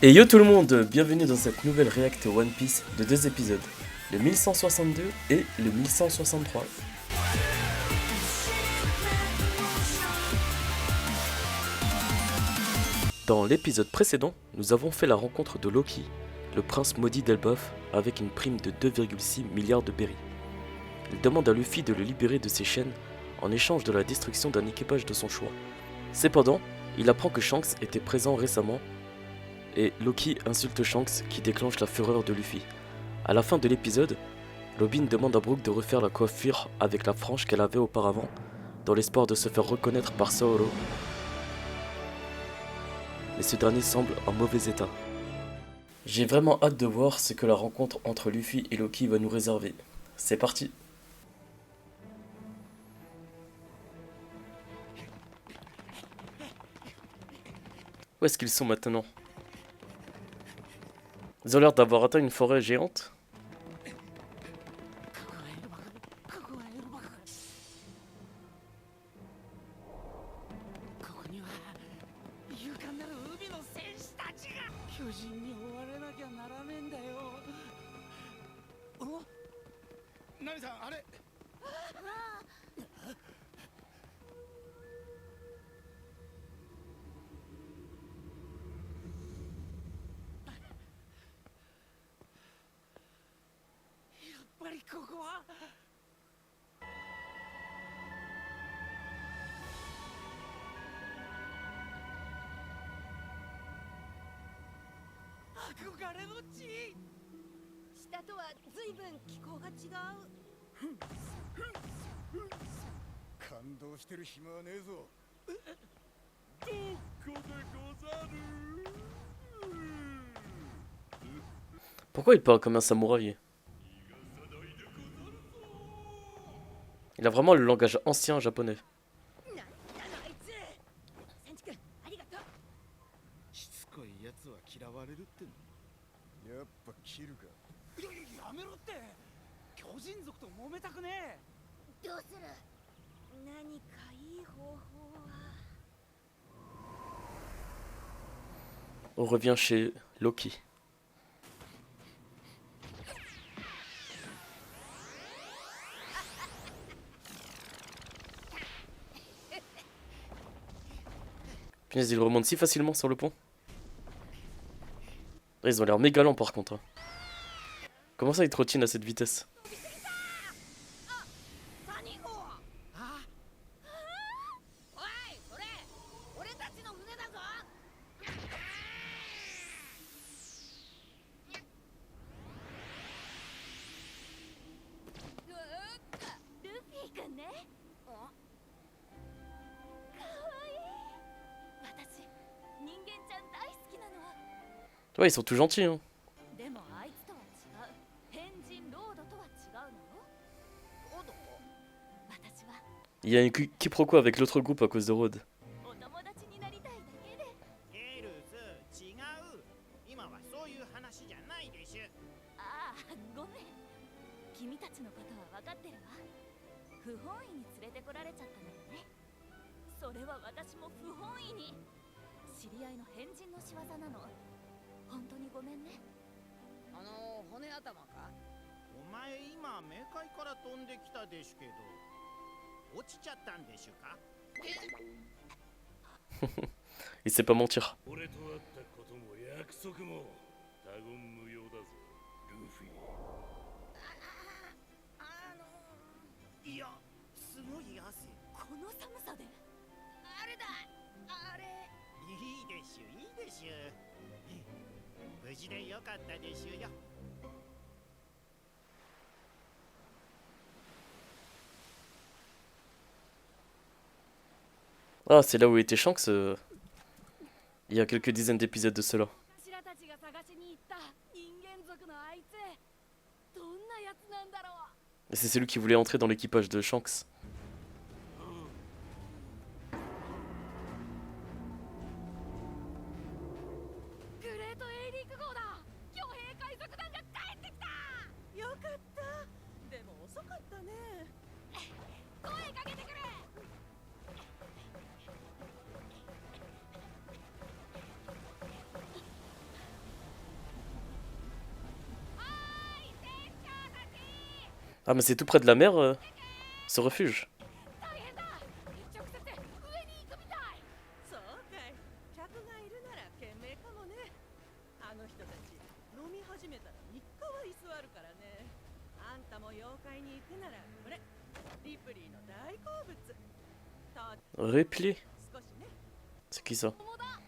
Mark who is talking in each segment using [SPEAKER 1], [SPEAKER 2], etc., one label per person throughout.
[SPEAKER 1] Et yo tout le monde, bienvenue dans cette nouvelle React One Piece de 2 épisodes, le 1162 et le 1163. Dans l'épisode précédent, nous avons fait la rencontre de Loki, le prince maudit d'Elbaf, avec une prime de 2,6 milliards de berries. Il demande à Luffy de le libérer de ses chaînes en échange de la destruction d'un équipage de son choix. Cependant, il apprend que Shanks était présent récemment et Loki insulte Shanks qui déclenche la fureur de Luffy. A la fin de l'épisode, Robin demande à Brook de refaire la coiffure avec la frange qu'elle avait auparavant, dans l'espoir de se faire reconnaître par Saoro. Mais ce dernier semble en mauvais état. J'ai vraiment hâte de voir ce que la rencontre entre Luffy et Loki va nous réserver. C'est parti! Où est-ce qu'ils sont maintenant? Ils ont l'air d'avoir atteint une forêt géante. Pourquoi il parle comme un samouraï? Il a vraiment le langage ancien japonais. On revient chez Loki. Punaise, ils remontent si facilement sur le pont. Ils ont l'air méga lents par contre. Comment ça ils trottinent à cette vitesse? Ouais, ils sont tout gentils, hein. Il y a un quiproquo avec l'autre groupe à cause de Road. Il sait pas mentir. Ah, c'est là où était Shanks il y a quelques dizaines d'épisodes de cela. Et c'est celui qui voulait entrer dans l'équipage de Shanks. Ah mais c'est tout près de la mer, ce refuge.
[SPEAKER 2] 大変だ。直接上に行くみたい。そうかい。客がいるなら賢明かもね。あの人たち飲み始めたら3日は居座るからね。あんたも妖怪に行くならこれ。リプリーの大好物。と
[SPEAKER 1] Ripley?
[SPEAKER 2] 少しね。
[SPEAKER 1] C'est qui ça?
[SPEAKER 2] 友だ。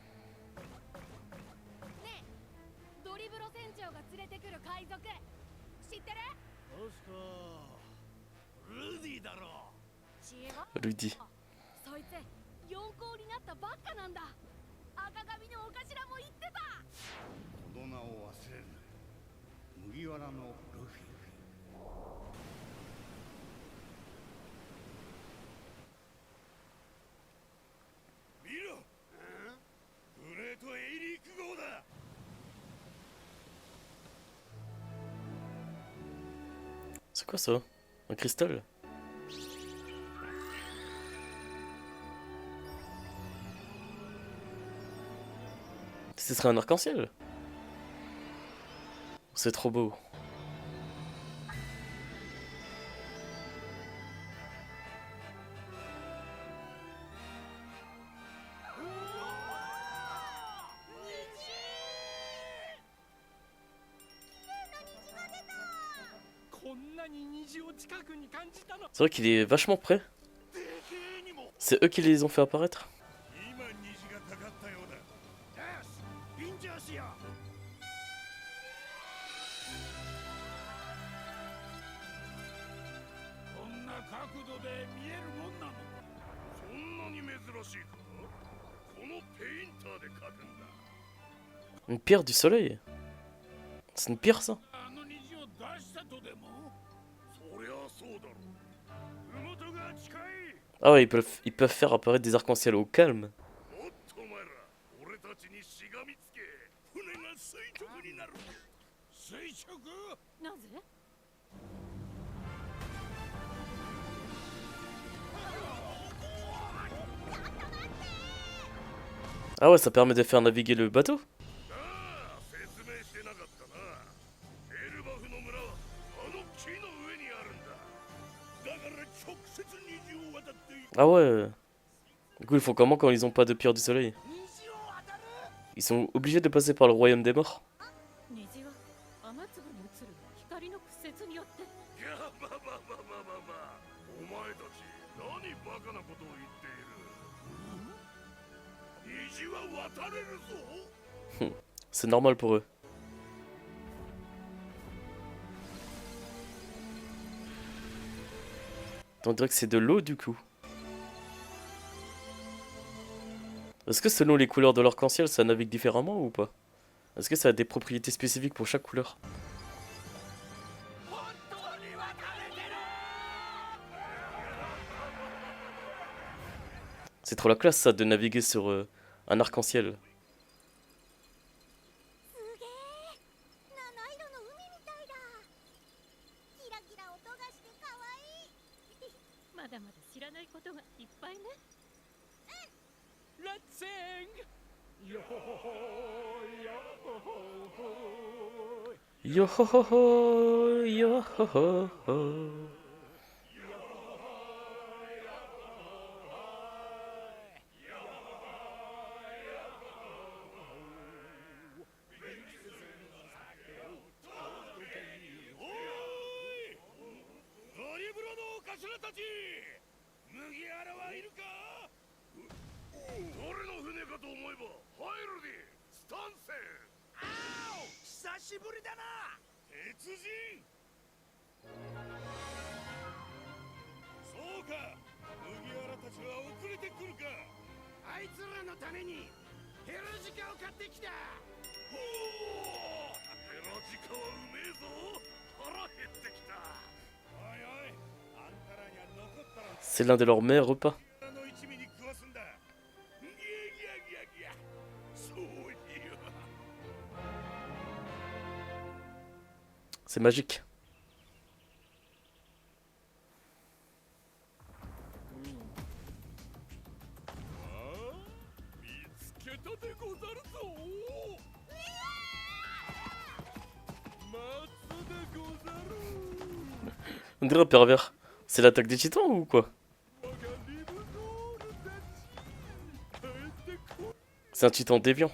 [SPEAKER 2] ねえ、ドリブロ船長が連れてくる海賊。知ってる？
[SPEAKER 3] 確かルディだろ
[SPEAKER 2] 違う。
[SPEAKER 1] Rudy.
[SPEAKER 2] そいつ四皇になったばっかなんだ。赤髪のお頭も言ってた。
[SPEAKER 3] この名を忘れるな麦わらのルフィ見ろグレートエイリーク号だ
[SPEAKER 1] C'est quoi ça? Un cristal? Ce serait un arc-en-ciel? C'est trop beau. C'est vrai qu'il est vachement près. C'est eux qui les ont fait apparaître.
[SPEAKER 3] 今虹がかかったようだよしピンチャーしようこんな角度で見えるもんなのそんなに珍しいかこのペインターで描くんだ
[SPEAKER 1] Une pierre du soleil? C'est une pierre ça?
[SPEAKER 3] あの虹を出したとでもそりゃそうだろう麓が近い
[SPEAKER 1] Ah ouais, ils peuvent faire apparaître des arcs-en-ciel au calme.
[SPEAKER 3] もっとお前ら俺たちにしがみつけ船が垂直になる垂直
[SPEAKER 2] なぜ？
[SPEAKER 1] Ah ouais, ça permet de faire naviguer le bateau?
[SPEAKER 3] ああ説明してなかったなエルバフの村はあの木の上にあるんだだから直接虹を渡っていく
[SPEAKER 1] Ah ouais. Du coup, ils font comment quand ils ont pas de pierre du soleil? Ils sont obligés de passer par le royaume des morts.
[SPEAKER 2] 虹は雨粒に映る光の屈折によって。
[SPEAKER 3] いやまあまあまあまあまあまあお前たち何バカなことを言っている虹は渡れるぞ
[SPEAKER 1] C'est normal pour eux. On dirait que c'est de l'eau du coup. Est-ce que selon les couleurs de l'arc-en-ciel, ça navigue différemment ou pas? Est-ce que ça a des propriétés spécifiques pour chaque couleur? C'est trop la classe ça de naviguer sur un arc-en-ciel.
[SPEAKER 2] すげえ。七色の海みたいだ。キラキラ音がして可愛い。まだまだ知らないことがいっぱいね。
[SPEAKER 4] Let's sing! Yo
[SPEAKER 1] Yo ho ho ho, yo ho ho ho.
[SPEAKER 3] ドリブロのお頭たち麦わらはいるか俺の船かと思えば入るでスタンセンあお久しぶりだな鉄人そうか麦わらたちは遅れてくるかあいつらのためにヘラジカを買ってきたおおヘラジカはうめえぞ腹減ってきたおいおいあんたらには残ったら
[SPEAKER 1] C'est l'un de leurs meilleurs repas.
[SPEAKER 3] の一味に食わすんだギャギャギャギャそういや
[SPEAKER 1] C'est magique.
[SPEAKER 3] 見つけたでござるぞ待つでござる
[SPEAKER 1] On dirait un pervers. C'est l'attaque des titans ou quoi? C'est un titan déviant.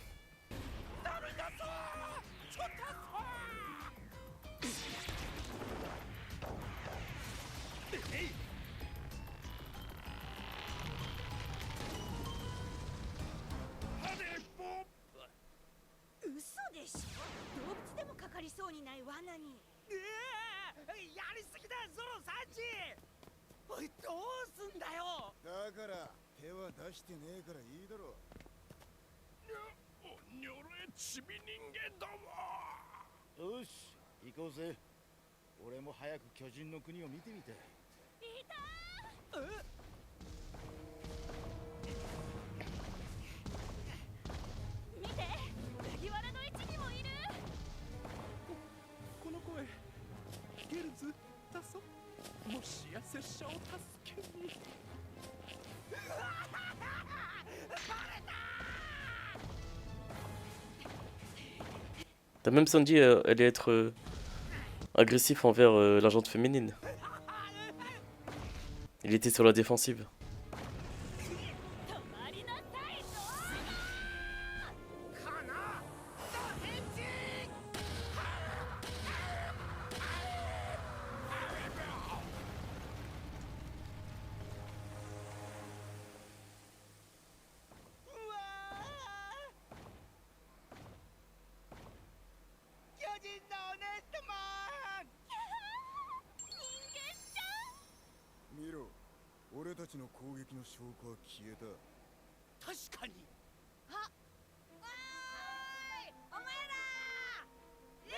[SPEAKER 3] やりすぎだゾロサンジ。おいどうすんだよ。だから手は出してねえからいいだろ。にょれちび人間ども。よし行こうぜ。俺も早く巨人の国を見てみたい。いたー。
[SPEAKER 2] 見て、麦わらの一味もいる。
[SPEAKER 4] この声ゲルズだぞ。もしや拙者を助けに。
[SPEAKER 1] T'as même Sandy, elle est être agressif envers l'agente féminine. Il était sur la défensive.
[SPEAKER 2] 止まりなさいぞ。
[SPEAKER 3] 巨人のお姉様。
[SPEAKER 2] 人間ちゃん。
[SPEAKER 3] 見ろ、俺たちの攻撃の証拠は消えた。確かに。
[SPEAKER 2] あ、わーい、お前ら。ル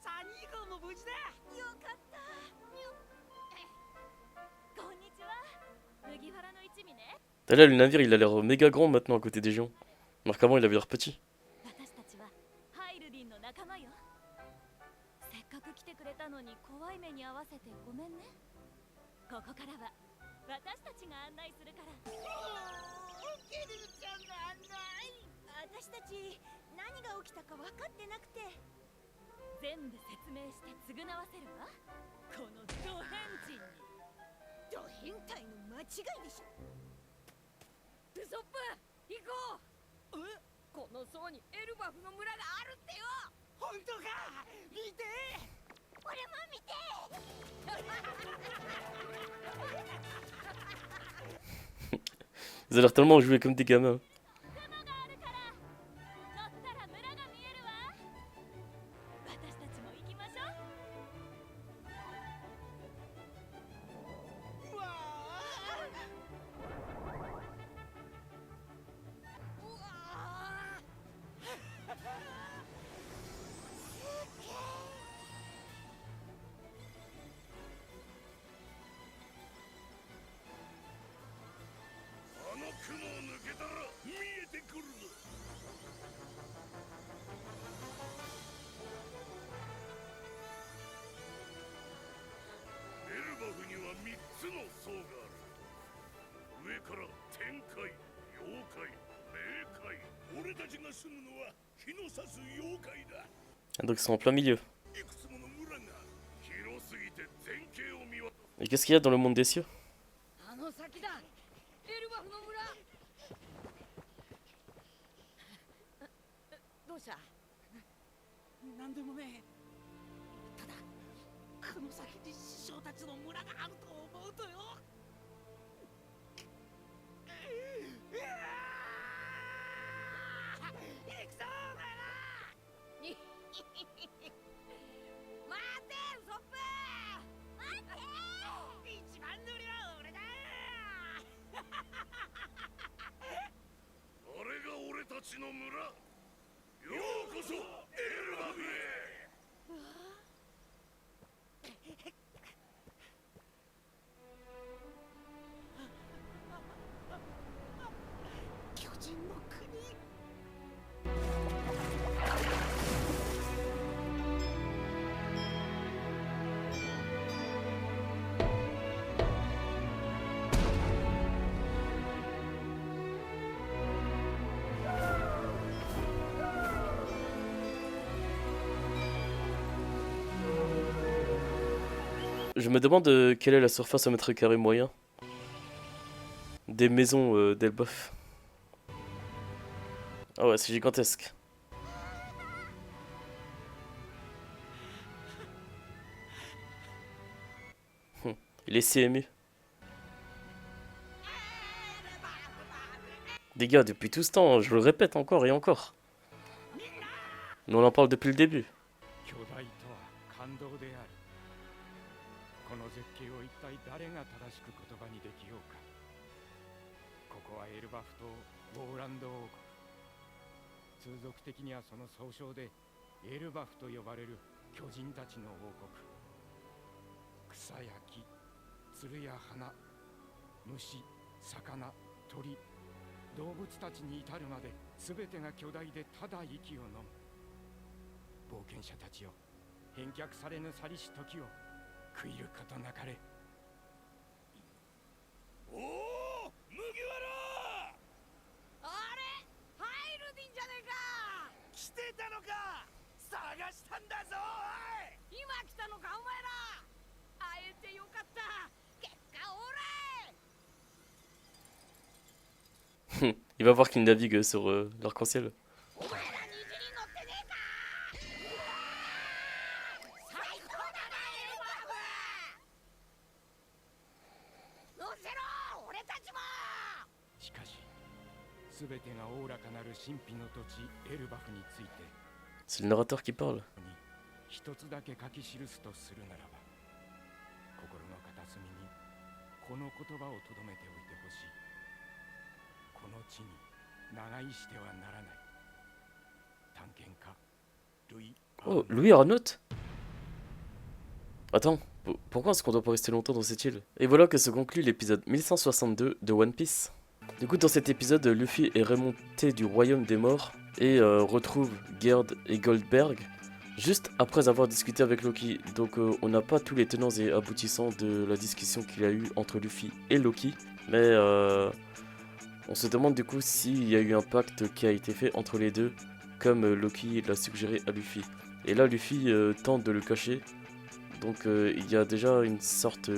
[SPEAKER 3] サニー号も無事だ。
[SPEAKER 2] フィー。よかった。こんにちは。麦わらの一味ね。
[SPEAKER 1] T'as là, le navire, il a l'air méga grand maintenant à côté des géants. Alors qu'avant, il avait l'air petit.
[SPEAKER 2] 私たちはハイルディンの仲間よ。せっかく来てくれたのに怖い目に遭わせてごめんね。ここからは私たちが案内するから。
[SPEAKER 3] ケルルちゃんの案内。
[SPEAKER 2] 私たち何が起きたか分かってなくて。全部説明して償わせるわ。このド変人に。ド変態の間違いでしょ。
[SPEAKER 5] ウソップ行こう。この層にエルバフの村があるってよ。
[SPEAKER 3] 本当か。見て。
[SPEAKER 2] 俺も見て。
[SPEAKER 1] Ils ont l'air tellement joués comme des gamins.
[SPEAKER 2] 雲があるから乗ったら村が見えるわ。私たちも行きましょう。
[SPEAKER 3] うわあの雲を抜けたら見えてくるぞ。エルバフには3つの層がある。上から天界、妖怪、冥界。俺たちが住むのは日の差す妖怪だ。
[SPEAKER 1] Donc ils sont en plein milieu.
[SPEAKER 3] いくつもの村が広すぎて全景を見渡す。
[SPEAKER 1] Et qu'est-ce qu'il y a dans le monde des cieux?
[SPEAKER 5] あの先だ。エルバフの村。どうした？
[SPEAKER 3] なんでもねえ。ただこの先に師匠たちの村があると思うとよ。行くぞお前ら。
[SPEAKER 5] 待てウソップ。
[SPEAKER 2] 待って。
[SPEAKER 3] 一番乗りは俺だ。あれが俺たちの村。ようこそエルバフへ。巨人の国。
[SPEAKER 1] Je me demande quelle est la surface au mètre carré moyen des maisons d'Elbaf. Ah ouais, c'est gigantesque. Il est si ému. Les gars, depuis tout ce temps, je le répète encore et encore. Mais on en parle depuis le début.
[SPEAKER 4] 巨大とは感動である。この絶景を一体誰が正しく言葉にできようか。ここはエルバフ島ウォーランド王国。通俗的にはその総称でエルバフと呼ばれる巨人たちの王国。草や木、鶴や花、虫、魚、鳥、動物たちに至るまで全てが巨大でただ息を飲む。冒険者たちよ、返却されぬ去りし時を悔いることなかれ。
[SPEAKER 3] おお、麦わら
[SPEAKER 2] あれハイルディンじゃねえか。
[SPEAKER 3] 来てたのか。探したんだぞ。おい、
[SPEAKER 2] 今来たのかお前ら。会えてよかった。結果オーライ。
[SPEAKER 1] Il va voir qu'il navigue sur l'arc-en-ciel.
[SPEAKER 2] お前ら虹に乗ってねえか。最高だなエルバーブ。乗せろ俺たちも。
[SPEAKER 4] しかし全てがおおらかなる神秘の土地エルバフについて
[SPEAKER 1] C'est le narrateur qui parle.
[SPEAKER 4] に一つだけ書き記すとするならば、心の片隅にこの言葉をとどめておいてほしい。この地に長居してはならない。探検家ルイ・アーノ
[SPEAKER 1] Oh, Louis Arnott. Attends, pourquoi est-ce qu'on doit pas rester longtemps dans cette île? Et voilà que se conclut l'épisode 1162 de One Piece. Du coup, dans cet épisode, Luffy est remonté du royaume des morts et retrouve Gerd et Goldberg juste après avoir discuté avec Loki. Donc on n'a pas tous les tenants et aboutissants de la discussion qu'il y a eu entre Luffy et Loki, mais on se demande du coup s'il y a eu un pacte qui a été fait entre les deux, comme Loki l'a suggéré à Luffy. Et là, Luffy tente de le cacher. Donc il y a déjà une sorte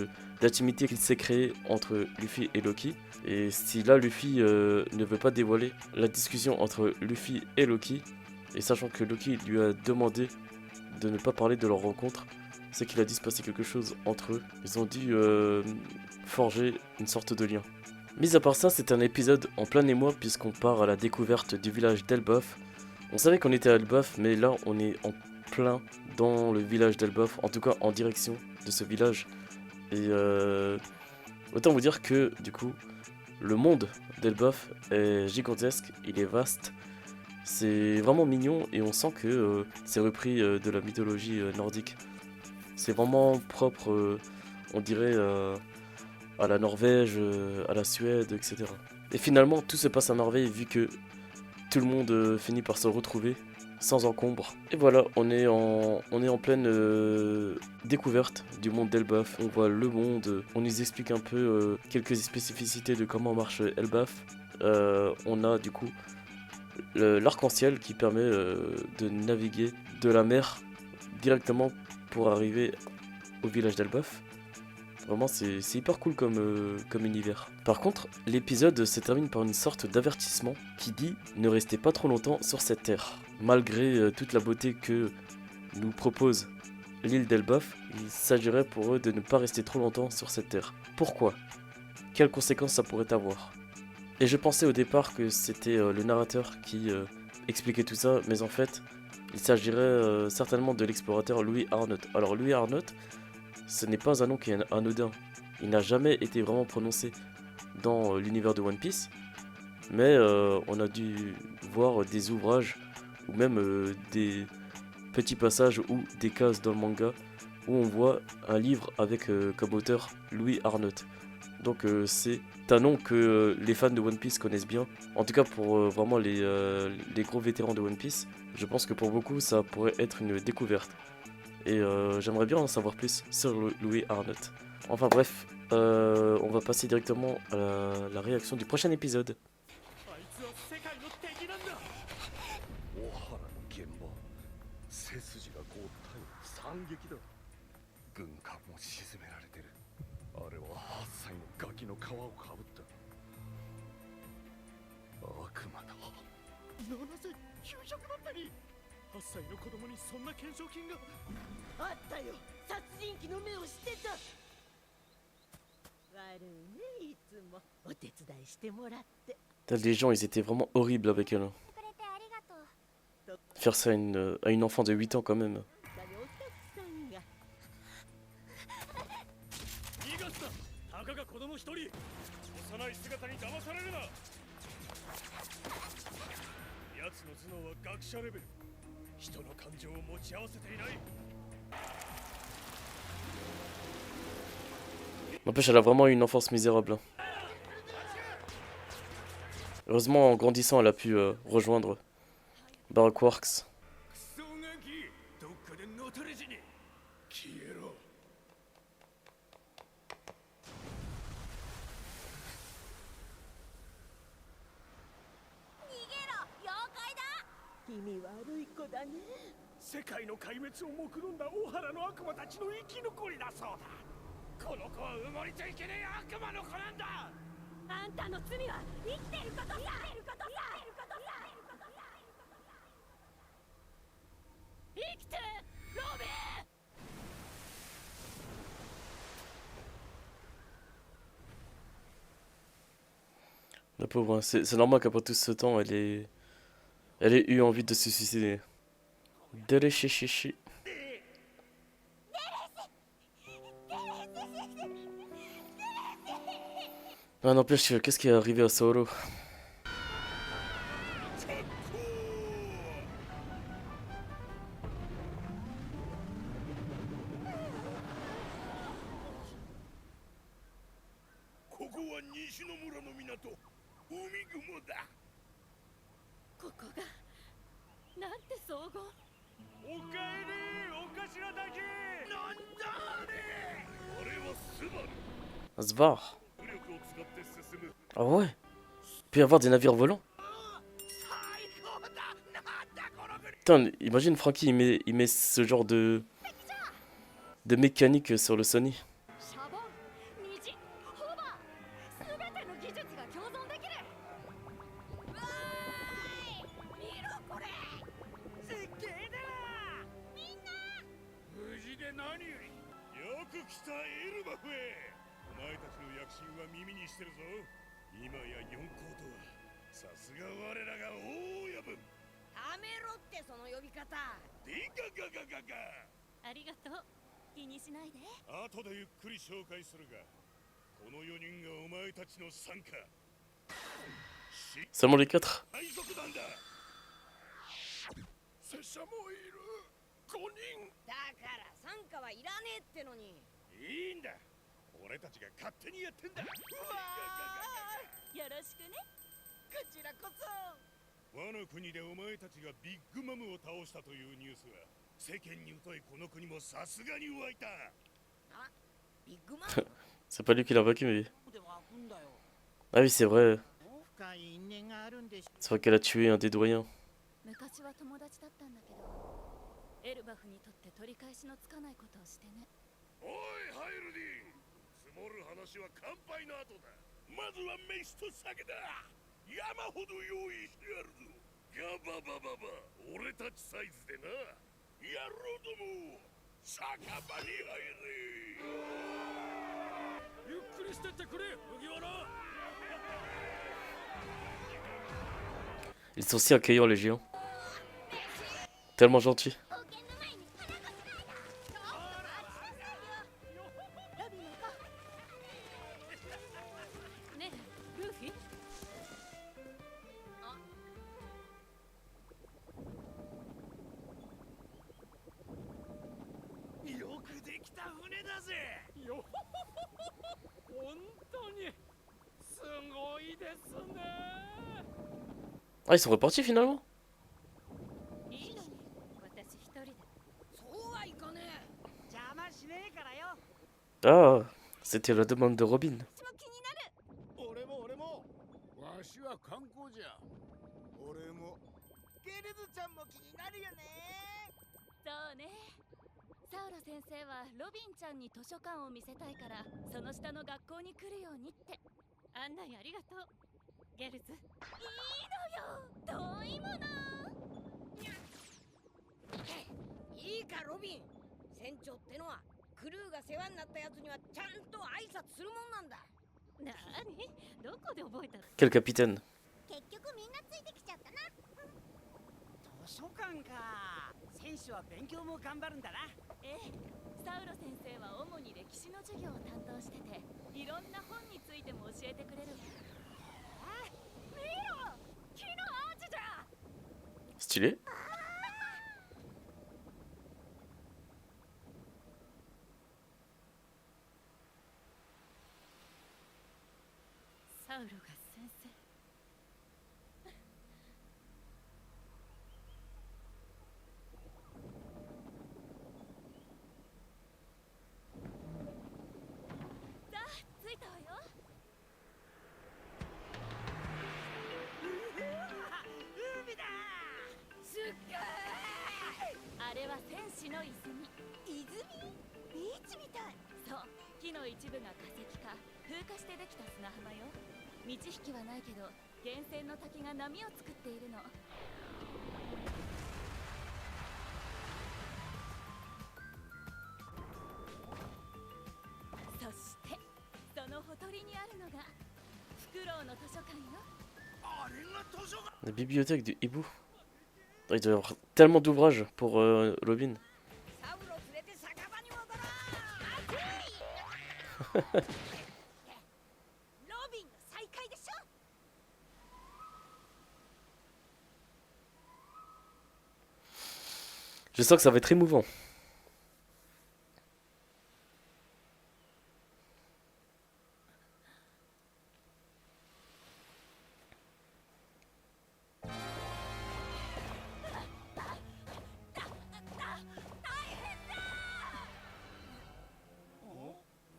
[SPEAKER 1] d'intimité qui s'est créée entre Luffy et Loki. Et si là Luffy ne veut pas dévoiler la discussion entre Luffy et Loki, et sachant que Loki lui a demandé de ne pas parler de leur rencontre, c'est qu'il a dû se passer quelque chose entre eux. Ils ont dû forger une sorte de lien. Mis à part ça, c'est un épisode en plein émoi puisqu'on part à la découverte du village d'Elbaf. On savait qu'on était à Elbaf, mais là on est en plein dans le village d'Elbaf, en tout cas en direction de ce village. Et autant vous dire que du coup, le monde d'Elbaf est gigantesque, il est vaste. C'est vraiment mignon et on sent que c'est repris de la mythologie nordique. C'est vraiment propre, on dirait, à la Norvège, à la Suède, etc. Et finalement, tout se passe à merveille vu que tout le monde finit par se retrouver sans encombre. Et voilà, on est en pleine découverte du monde d'Elbaf. On voit le monde, on nous explique un peu quelques spécificités de comment marche Elbaf. On a du coup l'arc-en-ciel qui permet de naviguer de la mer directement pour arriver au village d'Elbaf. Vraiment, c'est hyper cool comme univers. Par contre, l'épisode se termine par une sorte d'avertissement qui dit « Ne restez pas trop longtemps sur cette terre ». Malgré toute la beauté que nous propose l'île d'Elbaf, il s'agirait pour eux de ne pas rester trop longtemps sur cette terre. Pourquoi? Quelles conséquences ça pourrait avoir? Et je pensais au départ que c'était le narrateur qui expliquait tout ça, mais en fait, il s'agirait certainement de l'explorateur Louis Arnott. Alors Louis Arnott, ce n'est pas un nom qui est anodin. Il n'a jamais été vraiment prononcé dans l'univers de One Piece, mais on a dû voir des ouvrages ou même des petits passages ou des cases dans le manga où on voit un livre avec comme auteur Louis Arnott. Donc c'est un nom que les fans de One Piece connaissent bien. En tout cas pour vraiment les gros vétérans de One Piece, je pense que pour beaucoup ça pourrait être une découverte. Et j'aimerais bien en savoir plus sur Louis Arnott. Enfin bref, on va passer directement à la réaction du prochain épisode.
[SPEAKER 4] あいつは世界の敵なんだ。
[SPEAKER 3] 大原の現場背筋が凍ったよ。惨劇だ。軍艦も沈められてる。あれは8歳のガキの皮をかぶった。悪魔だ。7900万ペニー。8歳の子供にそんな懸賞金が。
[SPEAKER 2] あったよ、殺人鬼の目をしてた。悪いね、いつもお手伝いしてもらって。
[SPEAKER 1] Les gens, ils étaient vraiment horribles avec elle. Faire ça à une enfant de 8 ans quand même.
[SPEAKER 3] 逃がすな。たかが子供一人。幼い姿に騙されるな。奴の頭脳は学者レベル。人の感情を持ち合わせていない。
[SPEAKER 1] N'empêche, elle a vraiment eu une enfance misérable. Hein. Heureusement, en grandissant, elle a pu rejoindre Baroque Works.
[SPEAKER 3] クソガキ、どっかでのたれ死に。消えろ。
[SPEAKER 2] 君悪い子だね。
[SPEAKER 3] 世界の壊滅を目論んだ大原の悪魔たちの生き残りだそうだ。この子は埋もれちゃいけねえ悪魔の子なんだ。
[SPEAKER 2] あんたの罪は生きてることさ。生きて、ロビー。
[SPEAKER 1] La pauvre, hein. C'est normal qu'après tout ce temps, elle ait eu envie de se suicider. Chichi. Ah, n'empêche, qu'est-ce qui est arrivé à Solo?
[SPEAKER 2] ここがなんて荘厳。
[SPEAKER 3] おかえり、お頭だけ。なんだあれ。俺はスバル。
[SPEAKER 1] Svar. Ah ouais? Il peut y avoir des navires volants? Putain, imagine Frankie, il met ce genre de mécanique sur le Sony. Seulement les 4.
[SPEAKER 5] だから参加はいらねえってのに。
[SPEAKER 3] いいんだ。俺たちが勝手にやってんだ。
[SPEAKER 2] よろしくね。こちらこそ。
[SPEAKER 3] 我の国でお前たちがビッグマムを倒したというニュースは世間に疎いこの国もさすがに湧いた。
[SPEAKER 5] あ、ビッグマム。
[SPEAKER 1] C'est pas lui qui l'a vaincu, mais. Ah oui, c'est vrai. C'est vrai qu'elle a tué un des doyens.
[SPEAKER 2] 昔は友達だったんだけど、エルバフにとって取り返しのつかないことをしてね。
[SPEAKER 3] おいハイルディ、積もる話は乾杯の後だ。まずは飯と酒だ。山ほど用意してやるぞ。ガババババ、俺たちサイズでな。野郎ども、酒場に入れ。ゆっくりしてってくれ、麦わら。
[SPEAKER 1] Ils sont si accueillants, les géants. Tellement gentils.
[SPEAKER 2] ねえ、ルーフィ。
[SPEAKER 3] よくできた船だぜ。
[SPEAKER 4] よ本当にすごいですね。
[SPEAKER 1] Ah, ils sont repartis finalement?
[SPEAKER 2] いいのに、私一人で。
[SPEAKER 5] そうはいかねえ。
[SPEAKER 2] 邪魔しねえからよ。
[SPEAKER 1] Ah, c'était la demande de Robin.
[SPEAKER 3] 俺も。わしは観光じゃ。俺も。ゲルズちゃんも気になるよね。
[SPEAKER 2] そうね。
[SPEAKER 5] サウロ先生はロビンちゃんに図書館を見せたいからその下の学校に来るようにって。案内ありがとうゲルズ。いいのよ遠いもの。
[SPEAKER 6] いいかロビン、船長ってのはクルーが世話になったやつにはちゃんと挨拶するもんなんだ。
[SPEAKER 5] なにどこで覚えたの。
[SPEAKER 1] Quel capitaine.
[SPEAKER 7] 結局みんなついてきちゃったな。
[SPEAKER 8] 図書館か。選手は勉強も頑張るんだな。
[SPEAKER 5] ええ、サウロ先生は主に歴史の授業を担当してていろんな本についても教えてくれる。見ろ木のアーチじゃ。
[SPEAKER 1] Stylé.
[SPEAKER 5] サウロが先生。さあ着いたわよ。
[SPEAKER 8] 海だ。
[SPEAKER 5] すっげー。あれは戦士の泉。
[SPEAKER 7] 泉？ビーチみたい。
[SPEAKER 5] そう木の一部が化石化風化してできた砂浜よ。満ち引きはないけど源泉の滝が波を作っているの。そしてそのほとりにあるのがフクロウの図書館よ。
[SPEAKER 1] La bibliothèque du hibou. Ah, il doit y avoir tellement d'ouvrages pour Robin.
[SPEAKER 6] サウロ連れて酒場に戻ろう。
[SPEAKER 7] ロビンの再会でしょ。
[SPEAKER 1] Je sens que ça va être émouvant.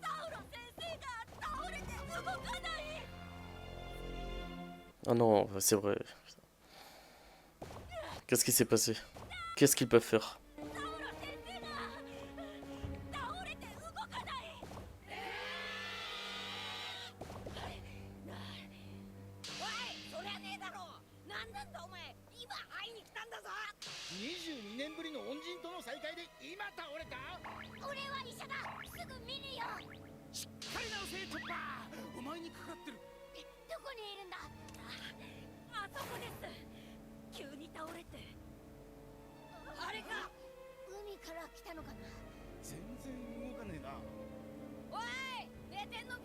[SPEAKER 5] サウロ先生が倒れて動かない。
[SPEAKER 1] Ah non, c'est vrai. Qu'est-ce qui s'est passé? Qu'est-ce qu'ils peuvent faire?
[SPEAKER 5] サウロ先生が倒れて動かない。
[SPEAKER 6] おい、そりゃねえだろ。なんなんだお前、今会いに来たんだぞ。
[SPEAKER 3] 22年ぶりの恩人との再会で今倒れた。
[SPEAKER 7] 俺は医者だ。すぐ見るよ。
[SPEAKER 3] しっかり直せトッパー。お前にかかってる。
[SPEAKER 7] どこにいるんだ。
[SPEAKER 5] あそこです。急に倒れて。
[SPEAKER 6] あれか。
[SPEAKER 7] 海から来たのかな。
[SPEAKER 3] 全然動かねえな。
[SPEAKER 6] おい、寝てんのか。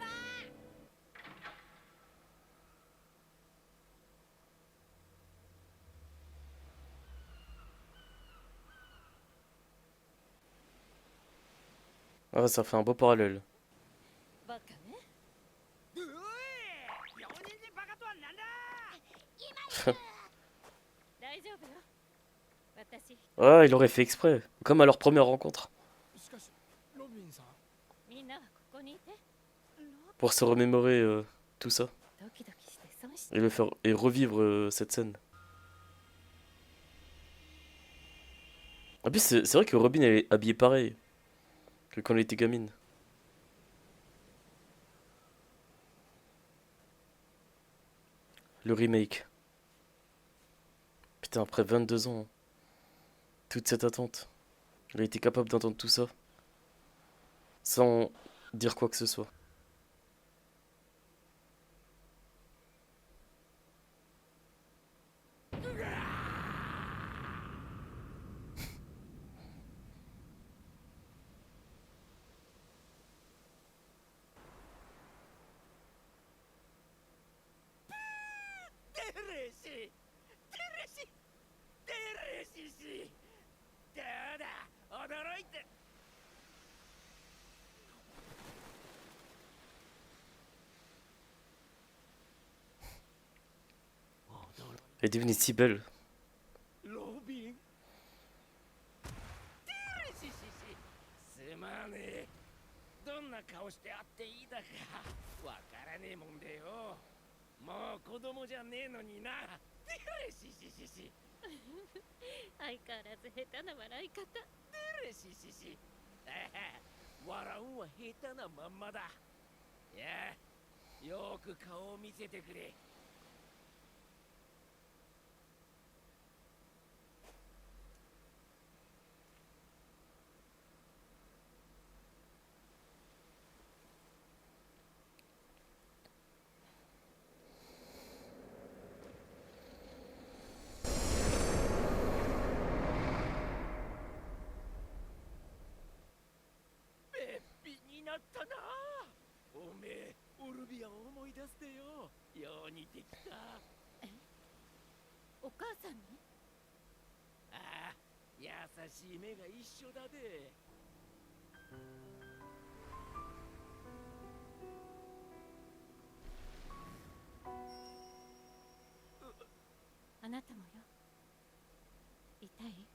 [SPEAKER 1] Ah, ça fait un beau parallèle.
[SPEAKER 5] バカね。
[SPEAKER 8] うおい、4人でバカとはなんだ。
[SPEAKER 5] 大丈夫よ。私
[SPEAKER 1] Ah, il aurait fait exprès, comme à leur première rencontre,
[SPEAKER 3] しかしロビンさん。
[SPEAKER 5] みんなはここにいて。
[SPEAKER 1] pour se remémorer tout ça
[SPEAKER 5] ドキドキして損し
[SPEAKER 1] et le faire et revivre cette scène. En plus, c'est vrai que Robin elle est habillée pareil que quand elle était gamine. Le remake. Putain, après 22 ans, hein. Toute cette attente. Elle a été capable d'entendre tout ça sans dire quoi que ce soit. Elle est devenue si belle.
[SPEAKER 3] ロビン。
[SPEAKER 8] すまねえ。どんな顔して会っていいだかわからねえもんでよ。もう子供じゃねえのにな。
[SPEAKER 5] 相変わらず下手な笑い方。
[SPEAKER 8] れししし。笑うんは下手なまんまだ。いや、よく顔を見せてくれ。べっぴになったな。おめえ、オルビアを思い出すでよ。よう似てきた。
[SPEAKER 5] お母さんに？
[SPEAKER 8] ああ、優しい目が一緒だで。
[SPEAKER 5] あなたもよ。痛い？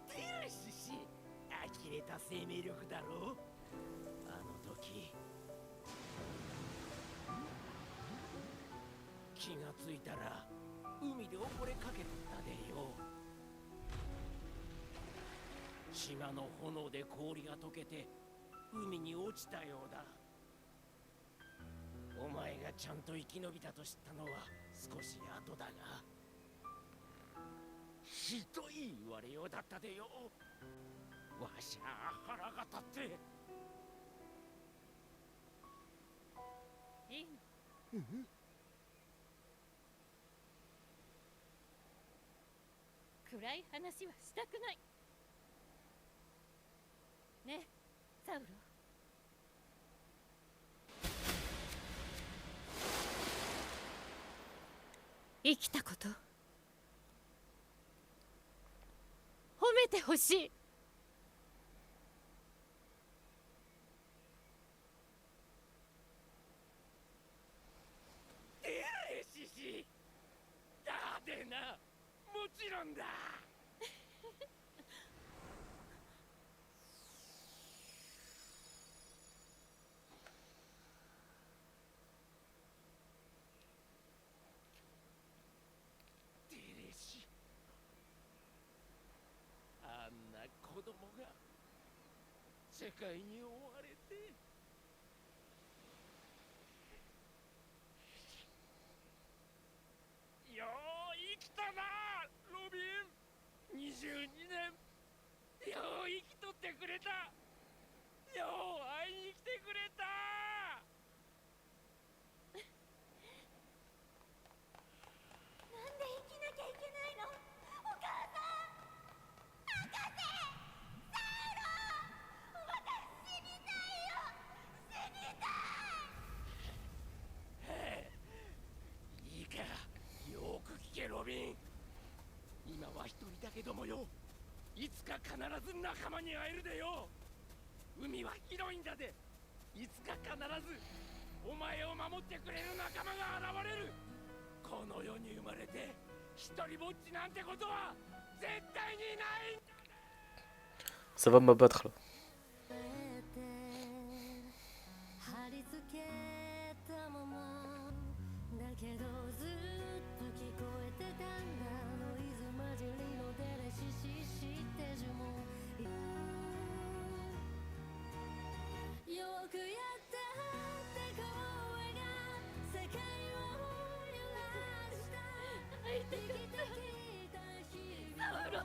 [SPEAKER 8] テレシシ、呆れた生命力だろう。あの時気がついたら海で溺れかけとったでよ。島の炎で氷が溶けて海に落ちたようだ。お前がちゃんと生き延びたと知ったのは少し後だが、ひどい言われようだったでよ。わしゃ腹が立って。
[SPEAKER 5] いいの？暗い話はしたくない。ねえ、サウロ。生きたこと褒めてほしい。
[SPEAKER 8] テレシシだでな、もちろんだ。テレシ、あんな子供が世界に追われて。よう生きたな、ロビン。22年よう生きとってくれた。よう会いに来てくれた。
[SPEAKER 7] なんで生きなきゃいけないの？お母さん、博士、サウロ、私死にたいよ、死にたい。
[SPEAKER 8] いいか、よく聞けロビン。今は一人だけどもよ、いつか必ず仲間に会えるでよ。海は広いんだで。いつか必ずお前を守ってくれる仲間が現れる。この世に生まれて一人ぼっちなんてことは絶対にないんだ。
[SPEAKER 1] Ça va m'abattre là.
[SPEAKER 5] 貼り付けたままだけどずっと聞こえてたんだ。ノイズ混じりのデレシシして呪文。よくやったって声が世界を揺らした。会いたかったサウロ。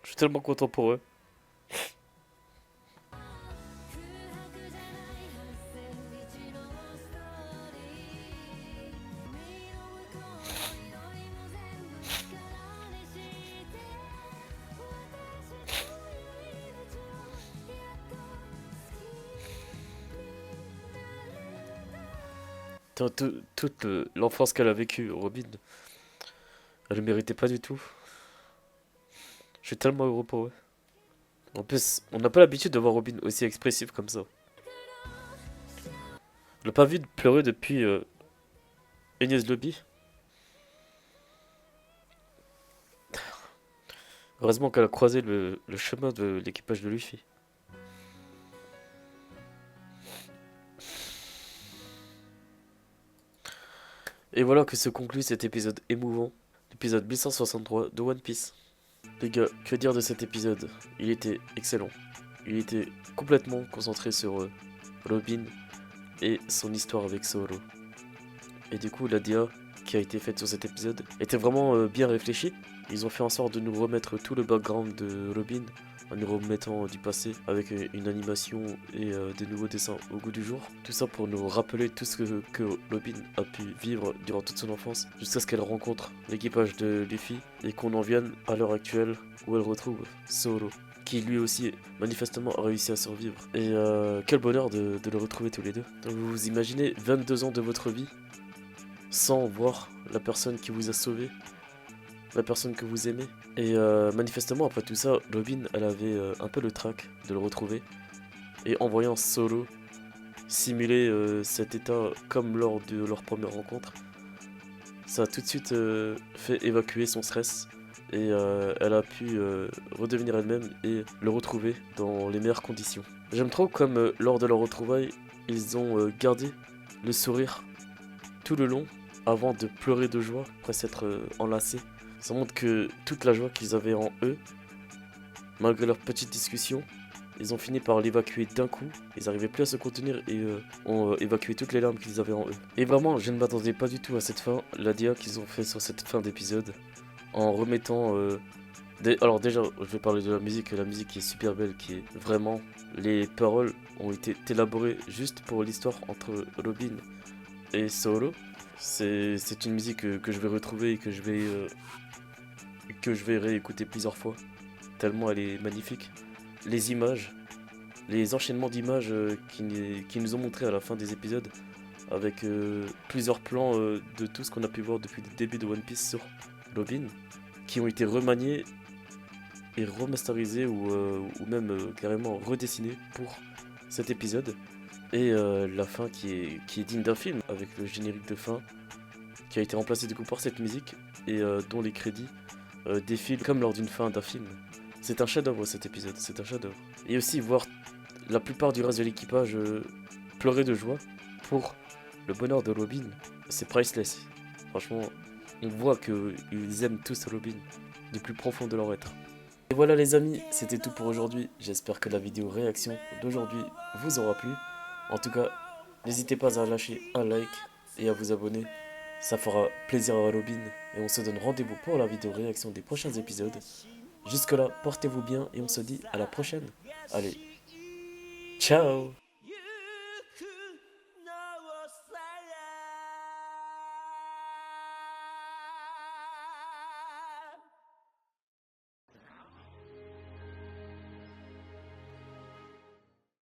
[SPEAKER 1] Je suis tellement content pour eux. Toute l'enfance qu'elle a vécue, Robin, elle le méritait pas du tout. Je suis tellement heureux pour eux. En plus, on n'a pas l'habitude de voir Robin aussi expressif comme ça. On l'a pas vu pleurer depuis Enies Lobby. Heureusement qu'elle a croisé le chemin de l'équipage de Luffy. Et voilà que se conclut cet épisode émouvant, l'épisode 1163 de One Piece. Les gars, que dire de cet épisode? Il était excellent. Il était complètement concentré sur Robin et son histoire avec Zoro. Et du coup, la DA qui a été faite sur cet épisode était vraiment bien réfléchie. Ils ont fait en sorte de nous remettre tout le background de Robin en nous remettant du passé avec une animation et des nouveaux dessins au goût du jour. Tout ça pour nous rappeler tout ce que Robin a pu vivre durant toute son enfance jusqu'à ce qu'elle rencontre l'équipage de Luffy et qu'on en vienne à l'heure actuelle où elle retrouve Zoro, qui lui aussi manifestement a réussi à survivre. Et quel bonheur de le retrouver tous les deux. Donc vous imaginez 22 ans de votre vie sans voir la personne qui vous a sauvé, la personne que vous aimez. Et manifestement après tout ça, Robin elle avait un peu le trac de le retrouver. Et en voyant Zoro simuler cet état comme lors de leur première rencontre, ça a tout de suite fait évacuer son stress. Et elle a pu redevenir elle-même et le retrouver dans les meilleures conditions. J'aime trop comme lors de leur retrouvaille, ils ont gardé le sourire tout le long avant de pleurer de joie après s'être enlacés. Ça montre que toute la joie qu'ils avaient en eux, malgré leur petite discussion, ils ont fini par l'évacuer d'un coup. Ils n'arrivaient plus à se contenir et ont évacué toutes les larmes qu'ils avaient en eux. Et vraiment, je ne m'attendais pas du tout à cette fin, la DA qu'ils ont fait sur cette fin d'épisode, en remettant... Alors déjà, je vais parler de la musique qui est super belle, qui est vraiment... Les paroles ont été élaborées juste pour l'histoire entre Robin et Zoro. C'est une musique que je vais retrouver et que je vais réécouter plusieurs fois, tellement elle est magnifique. Les images, les enchaînements d'images qui nous ont montré à la fin des épisodes, avec plusieurs plans de tout ce qu'on a pu voir depuis le début de One Piece sur Robin, qui ont été remaniés et remasterisés ou même carrément redessinés pour cet épisode. Et la fin qui est digne d'un film, avec le générique de fin qui a été remplacé du coup par cette musique et dont les crédits défilent comme lors d'une fin d'un film. C'est un chef-d'œuvre cet épisode, c'est un chef-d'œuvre. Et aussi voir la plupart du reste de l'équipage pleurer de joie pour le bonheur de Robin, c'est priceless. Franchement, on voit qu'ils aiment tous Robin du plus profond de leur être. Et voilà les amis, c'était tout pour aujourd'hui. J'espère que la vidéo réaction d'aujourd'hui vous aura plu. En tout cas, n'hésitez pas à lâcher un like et à vous abonner. Ça fera plaisir à Robin. Et on se donne rendez-vous pour la vidéo réaction des prochains épisodes. Jusque là, portez-vous bien et on se dit à la prochaine. Allez, ciao!